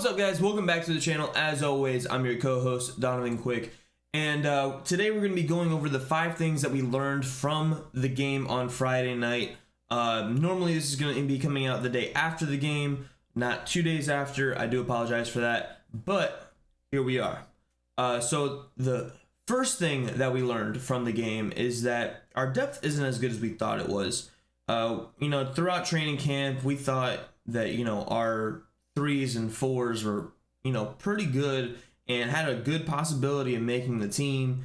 What's up, guys? Welcome back to the channel. As always, I'm your co-host, Donovan Quick, and today we're going to be going over the 5 things that we learned from the game on Friday night. Normally this is going to be coming out the day after the game, not 2 days after. I do apologize for that, but here we are. So the first thing that we learned from the game is that our depth isn't as good as we thought it was. Throughout training camp, we thought that, our 3s and 4s were, pretty good and had a good possibility of making the team.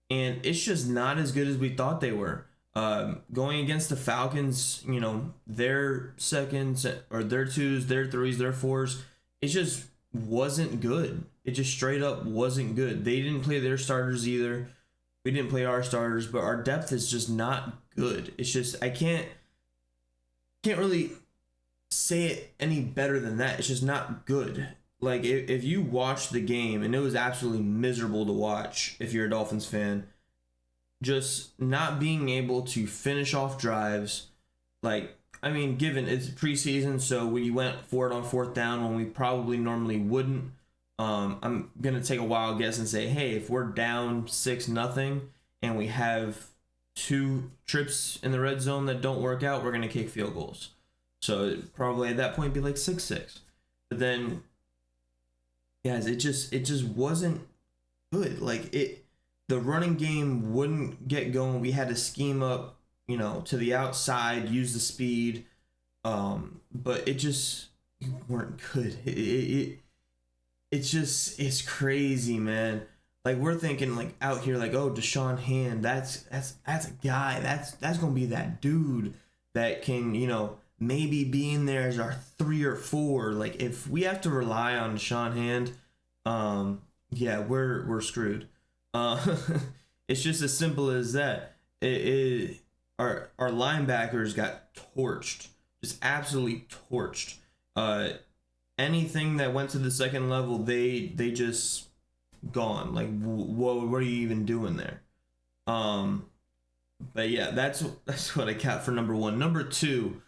And it's just not as good as we thought they were. Going against the Falcons, their seconds or their 2s, their 3s, their 4s, it just wasn't good. It just straight up wasn't good. They didn't play their starters either. We didn't play our starters, but our depth is just not good. It's just, I can't really say it any better than that. It's just not good. Like, if you watch the game, and it was absolutely miserable to watch if you're a Dolphins fan, just not being able to finish off drives. Given it's preseason, so we went for it on 4th down when we probably normally wouldn't. I'm gonna take a wild guess and say, hey, if we're down 6-0 and we have 2 trips in the red zone that don't work out, we're gonna kick field goals. So it'd probably at that point be like 6-6. But then, guys, it just wasn't good. The running game wouldn't get going. We had to scheme up, to the outside, use the speed, but it just weren't good. It's crazy, man. Like, we're thinking out here, oh, Deshaun Hand, that's a guy, that's gonna be that dude that can, maybe be in there as our 3 or 4. If we have to rely on Deshaun Hand, we're screwed. It's just as simple as that. Our linebackers got torched, just absolutely torched. Anything that went to the second level, they just gone. What are you even doing there? But yeah, that's what I got for number 1. Number 2,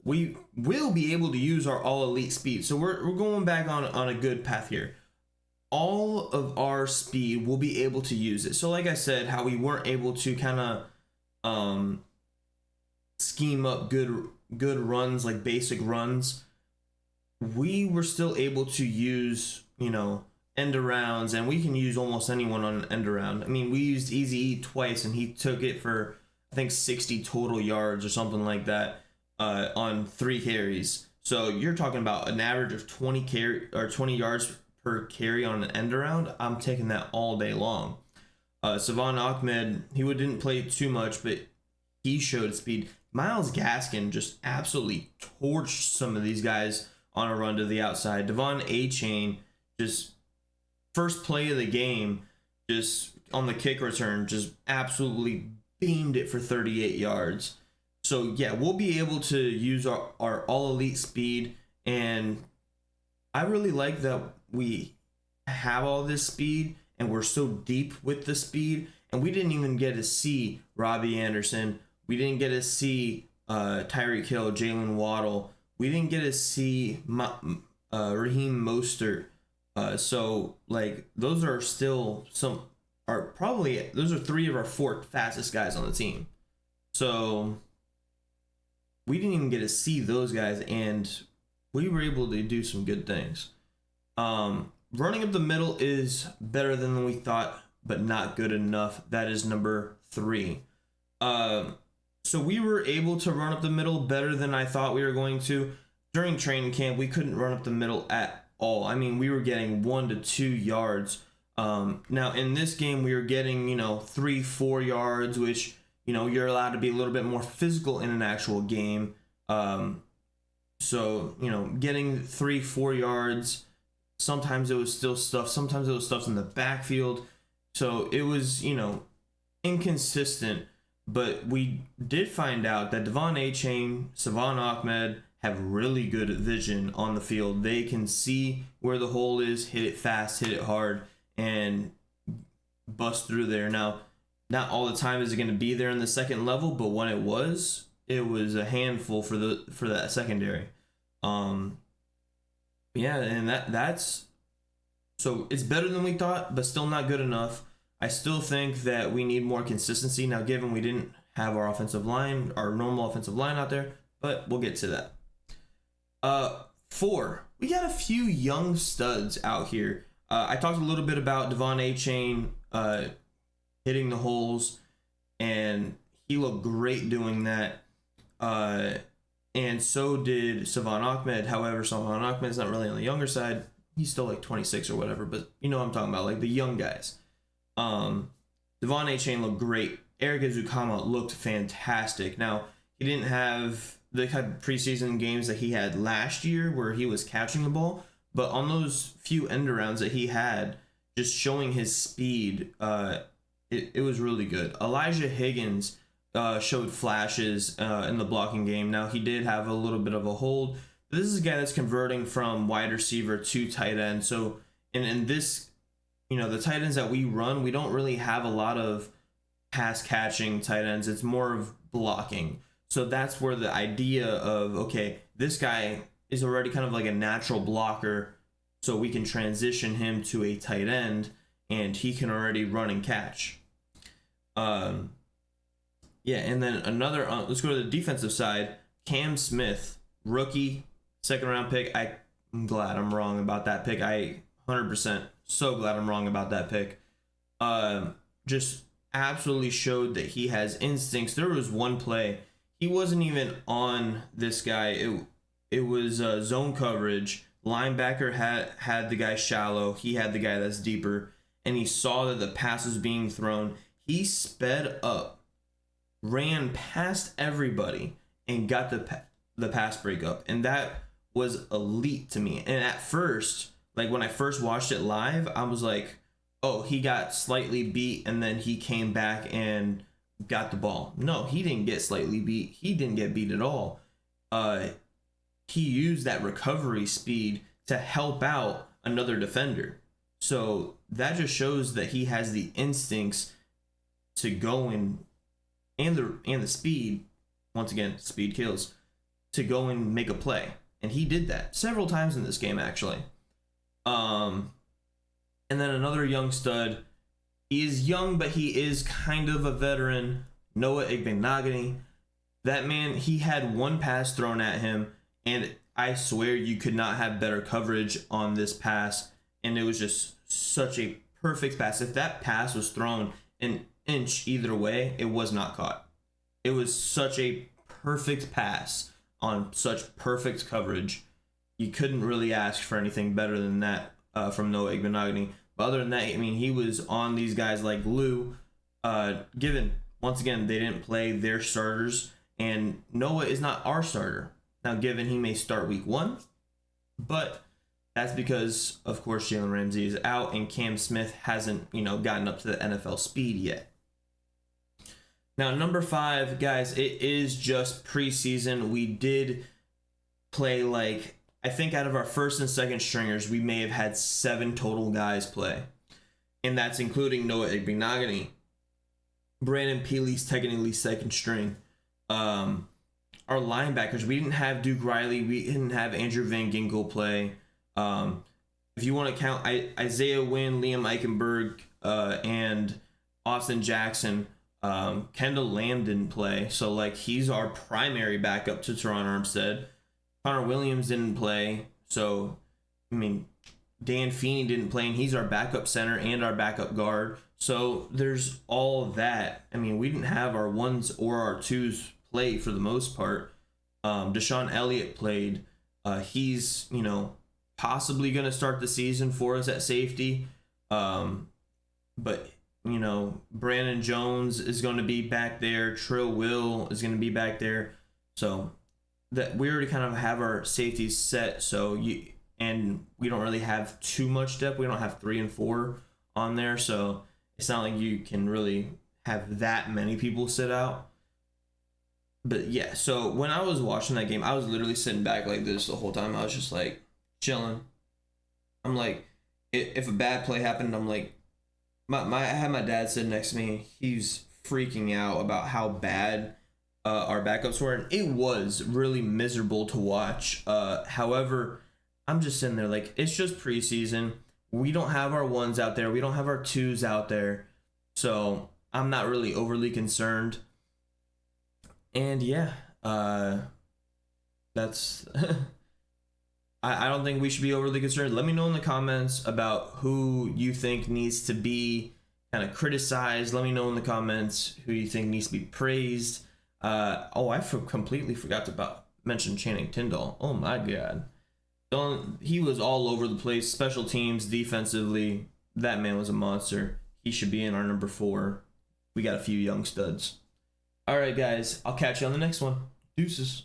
we will be able to use our all elite speed. So we're going back on a good path here. All of our speed, we'll be able to use it. So like I said, how we weren't able to kind of scheme up good runs, like basic runs, we were still able to use, end arounds, and we can use almost anyone on an end around. We used Easy E twice, and he took it for, I think, 60 total yards or something like that on 3 carries. So you're talking about an average of 20 yards per carry on an end around. I'm taking that all day long. Savon Ahmed, he didn't play too much, but he showed speed. Myles Gaskin just absolutely torched some of these guys on a run to the outside. Devon Achane, just first play of the game, just on the kick return, just absolutely beamed it for 38 yards. So yeah, we'll be able to use our all elite speed, and I really like that we have all this speed and we're so deep with the speed, and we didn't even get to see Robbie Anderson. We didn't get to see Tyreek Hill, Jalen Waddle. We didn't get to see Raheem Mostert. So those are still those are 3 of our 4 fastest guys on the team. So we didn't even get to see those guys, and we were able to do some good things. Running up the middle is better than we thought, but not good enough. That is number 3. So we were able to run up the middle better than I thought we were going to. During training camp, we couldn't run up the middle at all. We were getting 1 to 2 yards. Now in this game, we were getting, 3-4 yards, which, you're allowed to be a little bit more physical in an actual game. So, getting 3-4 yards, sometimes it was still stuff, sometimes it was stuff in the backfield. So it was, inconsistent. But we did find out that Devon Achane, Savon Ahmed have really good vision on the field. They can see where the hole is, hit it fast, hit it hard, and bust through there. Now, not all the time is it going to be there in the second level, but when it was a handful for that secondary. Yeah, and that's so it's better than we thought, but still not good enough. I still think that we need more consistency. Now, given we didn't have our offensive line, our normal offensive line out there, but we'll get to that. 4, we got a few young studs out here. I talked a little bit about Devon A-Chain hitting the holes, and he looked great doing that. And so did Savon Ahmed. However, Savon Ahmed's not really on the younger side. He's still like 26 or whatever, but you know what I'm talking about, like the young guys. Devon A-Chain looked great. Eric Izukama looked fantastic. Now, he didn't have the kind of preseason games that he had last year where he was catching the ball, but on those few end arounds that he had, just showing his speed, it was really good. Elijah Higgins showed flashes in the blocking game. Now, he did have a little bit of a hold. But this is a guy that's converting from wide receiver to tight end. So, in this, the tight ends that we run, we don't really have a lot of pass catching tight ends. It's more of blocking. So that's where the idea of, okay, this guy is already kind of like a natural blocker, so we can transition him to a tight end, and he can already run and catch. And then another, let's go to the defensive side. Cam Smith, rookie, second-round pick. I'm glad I'm wrong about that pick. 100% so glad I'm wrong about that pick. Just absolutely showed that he has instincts. There was one play. He wasn't even on this guy. It was zone coverage. Linebacker had the guy shallow. He had the guy that's deeper. And he saw that the pass was being thrown. He sped up, ran past everybody, and got the pass breakup. And that was elite to me. And at first, like when I first watched it live, I was like, oh, he got slightly beat, and then he came back and got the ball. No, he didn't get slightly beat. He didn't get beat at all. He used that recovery speed to help out another defender. So that just shows that he has the instincts to go and the speed. Once again, speed kills. To go and make a play, and he did that several times in this game, actually. And then another young stud. He is young, but he is kind of a veteran. Noah Igbenogany. That man, he had one pass thrown at him, and I swear you could not have better coverage on this pass. And it was just such a perfect pass. If that pass was thrown an inch either way, it was not caught. It was such a perfect pass on such perfect coverage. You couldn't really ask for anything better than that from Noah Igbenogany. But other than that, I mean, he was on these guys like Lou. Given, once again, they didn't play their starters, and Noah is not our starter. Now, given he may start week 1, but that's because, of course, Jalen Ramsey is out, and Cam Smith hasn't, gotten up to the NFL speed yet. Now, number 5, guys, it is just preseason. We did play I think out of our first and second stringers, we may have had 7 total guys play. And that's including Noah Igbenogany. Brandon Peely's technically second string. Our linebackers, we didn't have Duke Riley. We didn't have Andrew Van Ginkel play. If you want to count Isaiah Wynn, Liam Eichenberg, and Austin Jackson, Kendall Lamb didn't play. So, he's our primary backup to Teron Armstead. Connor Williams didn't play, so, Dan Feeney didn't play, and he's our backup center and our backup guard. So there's all that. We didn't have our 1s or our 2s play for the most part. Deshaun Elliott played. He's, possibly going to start the season for us at safety. But, Brandon Jones is going to be back there. Trill Will is going to be back there. So that we already kind of have our safeties set, and we don't really have too much depth. We don't have 3 and 4 on there, so it's not like you can really have that many people sit out. But yeah, so when I was watching that game, I was literally sitting back like this the whole time. I was just chilling. I'm if a bad play happened, I'm I had my dad sitting next to me. He's freaking out about how bad our backups were, and it was really miserable to watch. However, I'm just sitting there like, it's just preseason. We don't have our ones out there. We don't have our twos out there. So I'm not really overly concerned. And yeah, that's I don't think we should be overly concerned. Let me know in the comments about who you think needs to be kind of criticized. Let me know in the comments who you think needs to be praised. Completely forgot to mention Channing Tindall. Oh my god. He was all over the place. Special teams, defensively. That man was a monster. He should be in our number 4. We got a few young studs. All right, guys. I'll catch you on the next one. Deuces.